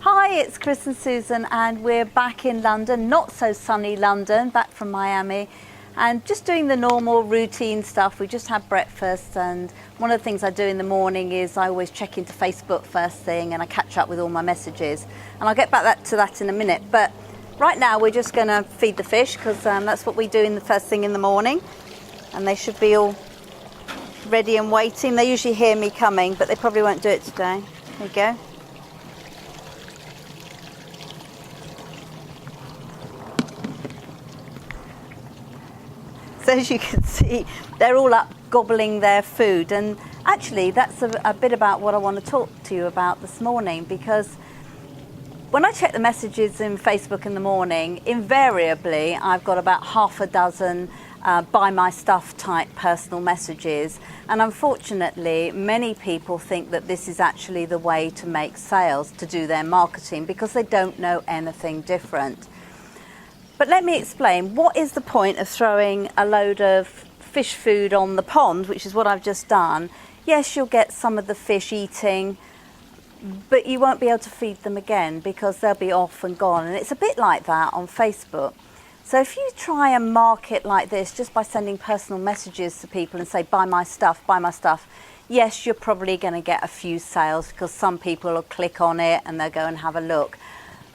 Hi, it's Chris and Susan, and we're back in London, not so sunny London, back from Miami, and just doing the normal routine stuff. We just had breakfast, and one of the things I do in the morning is I always check into Facebook first thing and I catch up with all my messages, and I'll get back to that in a minute. But right now we're just going to feed the fish because that's what we do in the first thing in the morning, and they should be all ready and waiting. They usually hear me coming, but they probably won't do it today. There you go. So as you can see, they're all up gobbling their food, and actually that's a bit about what I want to talk to you about this morning, because when I check the messages in Facebook in the morning, invariably I've got about half a dozen buy my stuff type personal messages, and unfortunately many people think that this is actually the way to make sales, to do their marketing, because they don't know anything different. But let me explain, what is the point of throwing a load of fish food on the pond, which is what I've just done? Yes, you'll get some of the fish eating, but you won't be able to feed them again because they'll be off and gone. And it's a bit like that on Facebook. So if you try and market like this just by sending personal messages to people and say, buy my stuff, yes, you're probably going to get a few sales because some people will click on it and they'll go and have a look.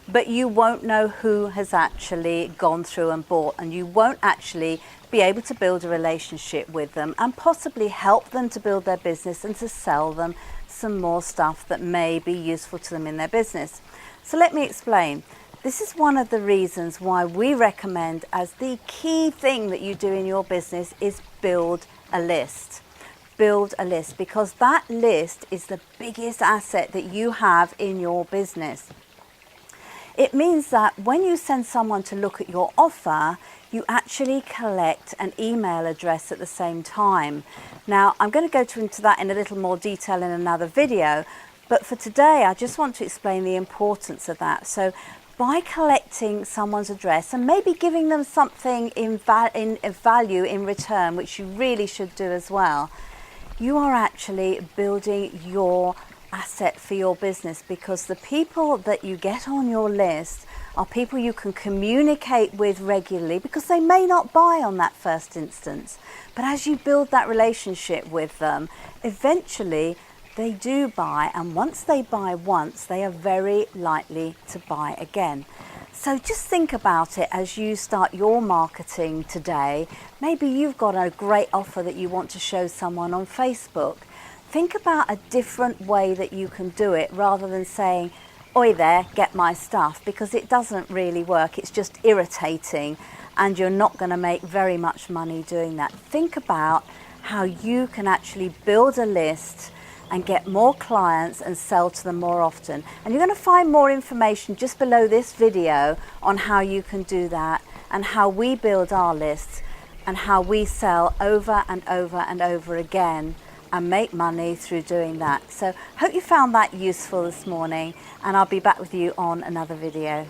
But you won't know who has actually gone through and bought, and you won't actually be able to build a relationship with them and possibly help them to build their business and to sell them some more stuff that may be useful to them in their business. So let me explain. This is one of the reasons why we recommend, as the key thing that you do in your business, is build a list. Build a list, because that list is the biggest asset that you have in your business. It means that when you send someone to look at your offer, you actually collect an email address at the same time. Now, I'm going to go into that in a little more detail in another video, but for today, I just want to explain the importance of that. So by collecting someone's address and maybe giving them something in value in return, which you really should do as well, you are actually building your asset for your business, because the people that you get on your list are people you can communicate with regularly, because they may not buy on that first instance, but as you build that relationship with them, eventually they do buy, and once they buy once, they are very likely to buy again. So just think about it as you start your marketing today. Maybe you've got a great offer that you want to show someone on Facebook. Think about a different way that you can do it, rather than saying, oi there, get my stuff, because it doesn't really work. It's just irritating and you're not going to make very much money doing that. Think about how you can actually build a list and get more clients and sell to them more often. And you're going to find more information just below this video on how you can do that, and how we build our lists and how we sell over and over and over again and make money through doing that. So hope you found that useful this morning, and I'll be back with you on another video.